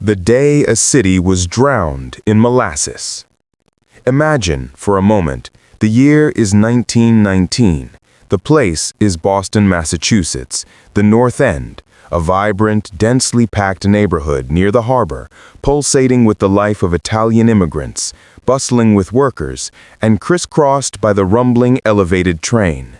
The day a city was drowned in molasses. Imagine, for a moment, the year is 1919. The place is Boston, Massachusetts, the North End, a vibrant, densely packed neighborhood near the harbor, pulsating with the life of Italian immigrants, bustling with workers, and crisscrossed by the rumbling elevated train.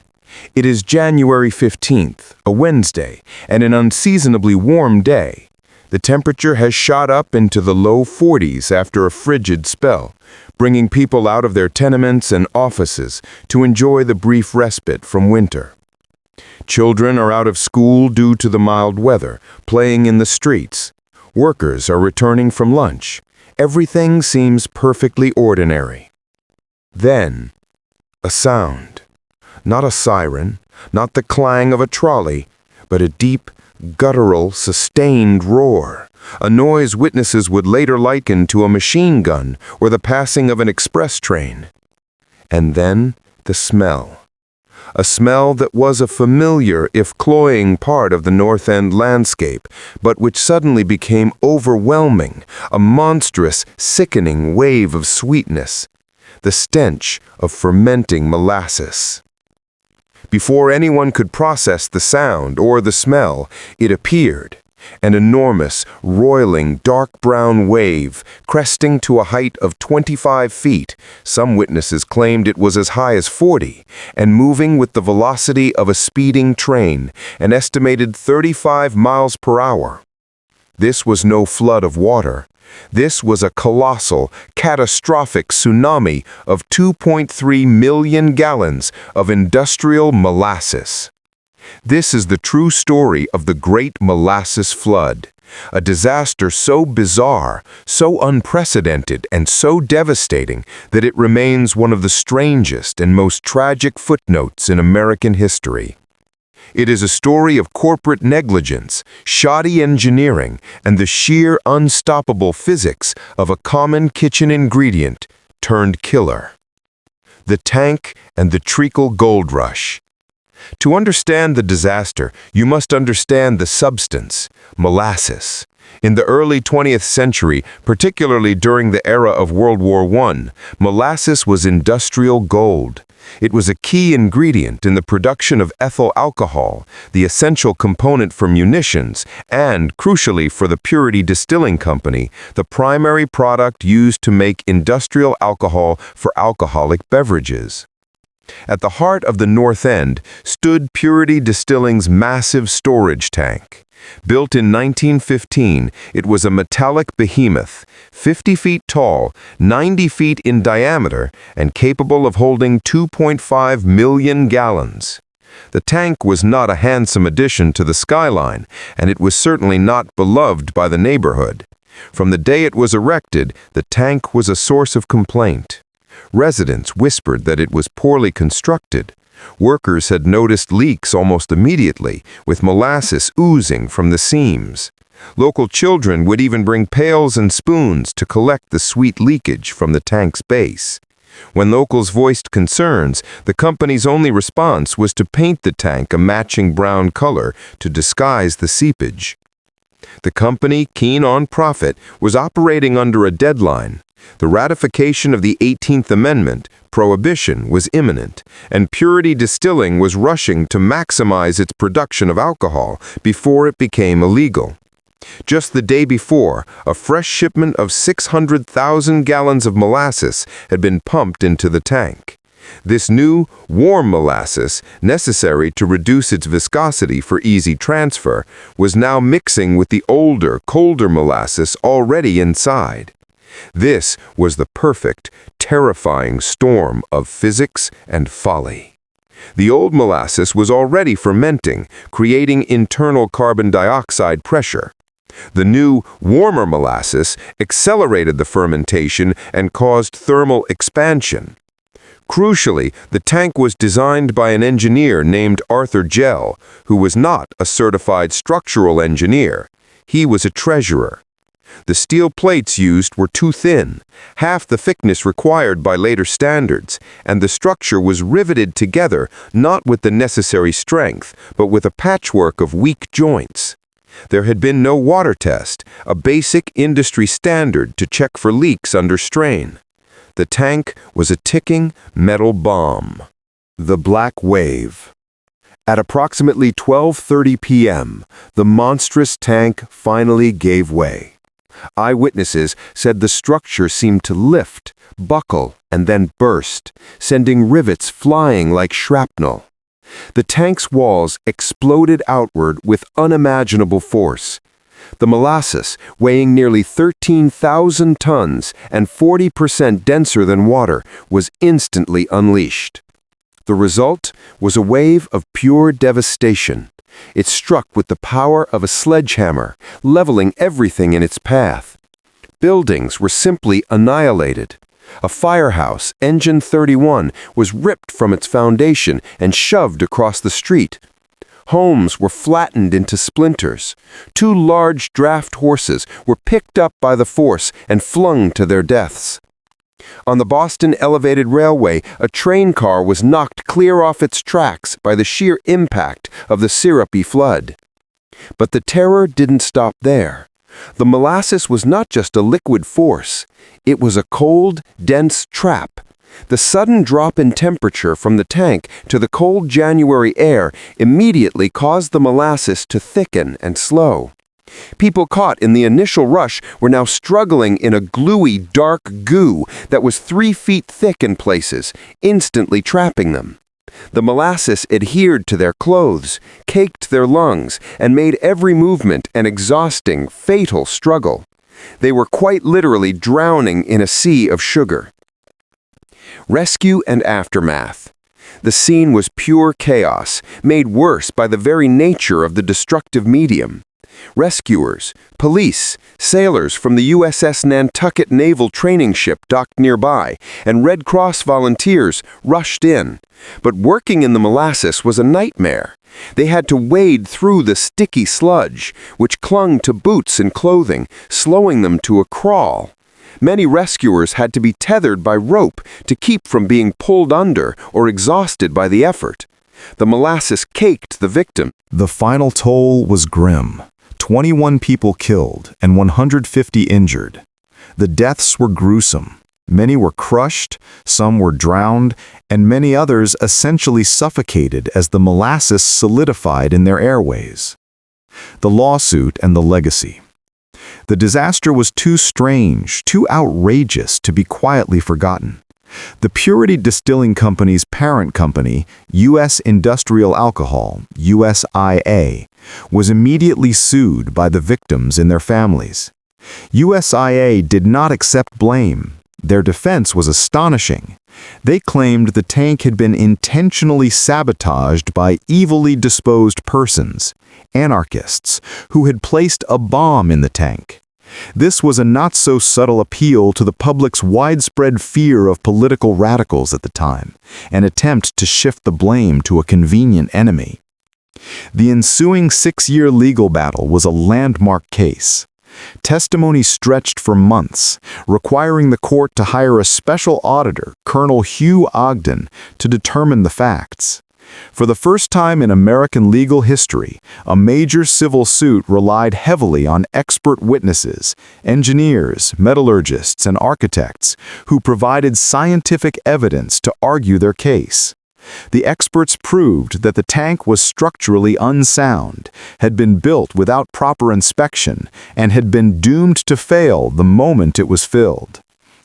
It is January 15th, a Wednesday, and an unseasonably warm day. The temperature has shot up into the low 40s after a frigid spell, bringing people out of their tenements and offices to enjoy the brief respite from winter. Children are out of school due to the mild weather, playing in the streets. Workers are returning from lunch. Everything seems perfectly ordinary. Then, a sound. Not a siren, not the clang of a trolley, but a deep, guttural, sustained roar, a noise witnesses would later liken to a machine gun or the passing of an express train. And then the smell. A smell that was a familiar, if cloying, part of the North End landscape, but which suddenly became overwhelming, a monstrous, sickening wave of sweetness, the stench of fermenting molasses. Before anyone could process the sound or the smell, it appeared, an enormous, roiling, dark brown wave, cresting to a height of 25 feet. Some witnesses claimed it was as high as 40, and moving with the velocity of a speeding train, an estimated 35 miles per hour. This was no flood of water. This was a colossal, catastrophic tsunami of 2.3 million gallons of industrial molasses. This is the true story of the Great Molasses Flood, a disaster so bizarre, so unprecedented, and so devastating that it remains one of the strangest and most tragic footnotes in American history. It is a story of corporate negligence, shoddy engineering, and the sheer unstoppable physics of a common kitchen ingredient turned killer. The tank and the treacle gold rush. To understand the disaster, you must understand the substance, molasses. In the early 20th century, particularly during the era of World War I, molasses was industrial gold. It was a key ingredient in the production of ethyl alcohol, the essential component for munitions, and, crucially for the Purity Distilling Company, the primary product used to make industrial alcohol for alcoholic beverages. At the heart of the North End stood Purity Distilling's massive storage tank. Built in 1915, it was a metallic behemoth, 50 feet tall, 90 feet in diameter, and capable of holding 2.5 million gallons. The tank was not a handsome addition to the skyline, and it was certainly not beloved by the neighborhood. From the day it was erected, the tank was a source of complaint. Residents whispered that it was poorly constructed. Workers had noticed leaks almost immediately, with molasses oozing from the seams. Local children would even bring pails and spoons to collect the sweet leakage from the tank's base. When locals voiced concerns, the company's only response was to paint the tank a matching brown color to disguise the seepage. The company, keen on profit, was operating under a deadline. The ratification of the 18th Amendment, prohibition, was imminent, and Purity Distilling was rushing to maximize its production of alcohol before it became illegal. Just the day before, a fresh shipment of 600,000 gallons of molasses had been pumped into the tank. This new, warm molasses, necessary to reduce its viscosity for easy transfer, was now mixing with the older, colder molasses already inside. This was the perfect, terrifying storm of physics and folly. The old molasses was already fermenting, creating internal carbon dioxide pressure. The new, warmer molasses accelerated the fermentation and caused thermal expansion. Crucially, the tank was designed by an engineer named Arthur Gell, who was not a certified structural engineer. He was a treasurer. The steel plates used were too thin, half the thickness required by later standards, and the structure was riveted together not with the necessary strength, but with a patchwork of weak joints. There had been no water test, a basic industry standard to check for leaks under strain. The tank was a ticking metal bomb. The Black Wave. At approximately 12:30 p.m., the monstrous tank finally gave way. Eyewitnesses said the structure seemed to lift, buckle, and then burst, sending rivets flying like shrapnel. The tank's walls exploded outward with unimaginable force. The Molasses, weighing nearly 13,000 tons and 40% denser than water, was instantly unleashed. The result was a wave of pure devastation. It struck with the power of a sledgehammer, leveling everything in its path. Buildings were simply annihilated. A firehouse, Engine 31, was ripped from its foundation and shoved across the street. Homes were flattened into splinters. 2 large draft horses were picked up by the force and flung to their deaths. On the Boston Elevated Railway, a train car was knocked clear off its tracks by the sheer impact of the syrupy flood. But the terror didn't stop there. The molasses was not just a liquid force. It was a cold, dense trap. The sudden drop in temperature from the tank to the cold January air immediately caused the molasses to thicken and slow. People caught in the initial rush were now struggling in a gluey, dark goo that was 3 feet thick in places, instantly trapping them. The molasses adhered to their clothes, caked their lungs, and made every movement an exhausting, fatal struggle. They were quite literally drowning in a sea of sugar. Rescue and aftermath. The scene was pure chaos, made worse by the very nature of the destructive medium. Rescuers, police, sailors from the USS Nantucket naval training ship docked nearby, and Red Cross volunteers rushed in. But working in the molasses was a nightmare. They had to wade through the sticky sludge, which clung to boots and clothing, slowing them to a crawl. Many rescuers had to be tethered by rope to keep from being pulled under or exhausted by the effort. The molasses caked the victim. The final toll was grim. 21 people killed and 150 injured. The deaths were gruesome. Many were crushed, some were drowned, and many others essentially suffocated as the molasses solidified in their airways. The lawsuit and the legacy. The disaster was too strange, too outrageous to be quietly forgotten. The Purity Distilling Company's parent company, U.S. Industrial Alcohol, USIA, was immediately sued by the victims and their families. USIA did not accept blame. Their defense was astonishing. They claimed the tank had been intentionally sabotaged by evilly disposed persons, anarchists, who had placed a bomb in the tank. This was a not-so-subtle appeal to the public's widespread fear of political radicals at the time, an attempt to shift the blame to a convenient enemy. The ensuing 6-year legal battle was a landmark case. Testimony stretched for months, requiring the court to hire a special auditor, Colonel Hugh Ogden, to determine the facts. For the first time in American legal history, a major civil suit relied heavily on expert witnesses, engineers, metallurgists, and architects, who provided scientific evidence to argue their case. The experts proved that the tank was structurally unsound, had been built without proper inspection, and had been doomed to fail the moment it was filled.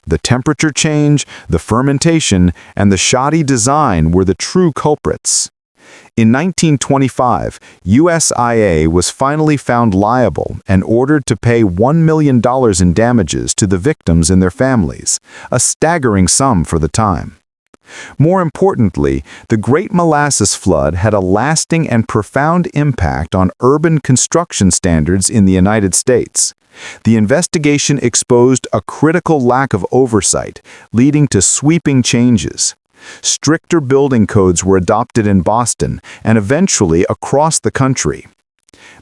The temperature change, the fermentation, and the shoddy design were the true culprits. In 1925, USIA was finally found liable and ordered to pay $1 million in damages to the victims and their families, a staggering sum for the time. More importantly, the Great Molasses Flood had a lasting and profound impact on urban construction standards in the United States. The investigation exposed a critical lack of oversight, leading to sweeping changes. Stricter building codes were adopted in Boston and eventually across the country.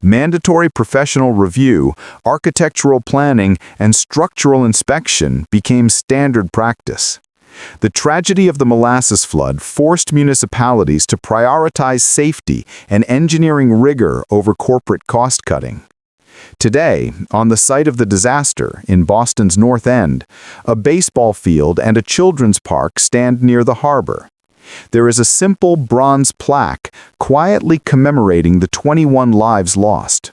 Mandatory professional review, architectural planning, and structural inspection became standard practice. The tragedy of the molasses flood forced municipalities to prioritize safety and engineering rigor over corporate cost-cutting. Today, on the site of the disaster in Boston's North End, a baseball field and a children's park stand near the harbor. There is a simple bronze plaque quietly commemorating the 21 lives lost.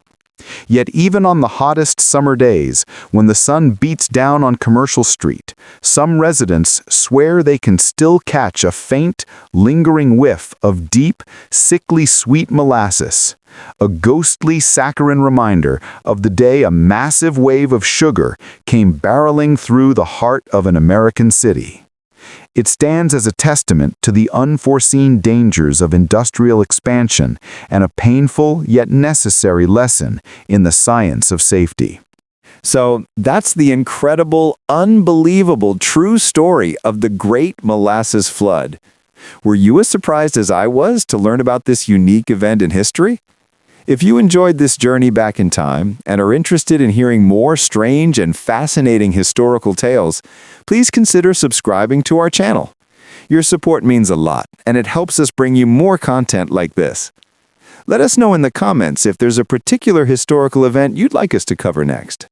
Yet even on the hottest summer days, when the sun beats down on Commercial Street, some residents swear they can still catch a faint, lingering whiff of deep, sickly sweet molasses, a ghostly saccharine reminder of the day a massive wave of sugar came barreling through the heart of an American city. It stands as a testament to the unforeseen dangers of industrial expansion and a painful yet necessary lesson in the science of safety. So that's the incredible, unbelievable, true story of the Great Molasses Flood. Were you as surprised as I was to learn about this unique event in history? If you enjoyed this journey back in time and are interested in hearing more strange and fascinating historical tales, please consider subscribing to our channel. Your support means a lot, and it helps us bring you more content like this. Let us know in the comments if there's a particular historical event you'd like us to cover next.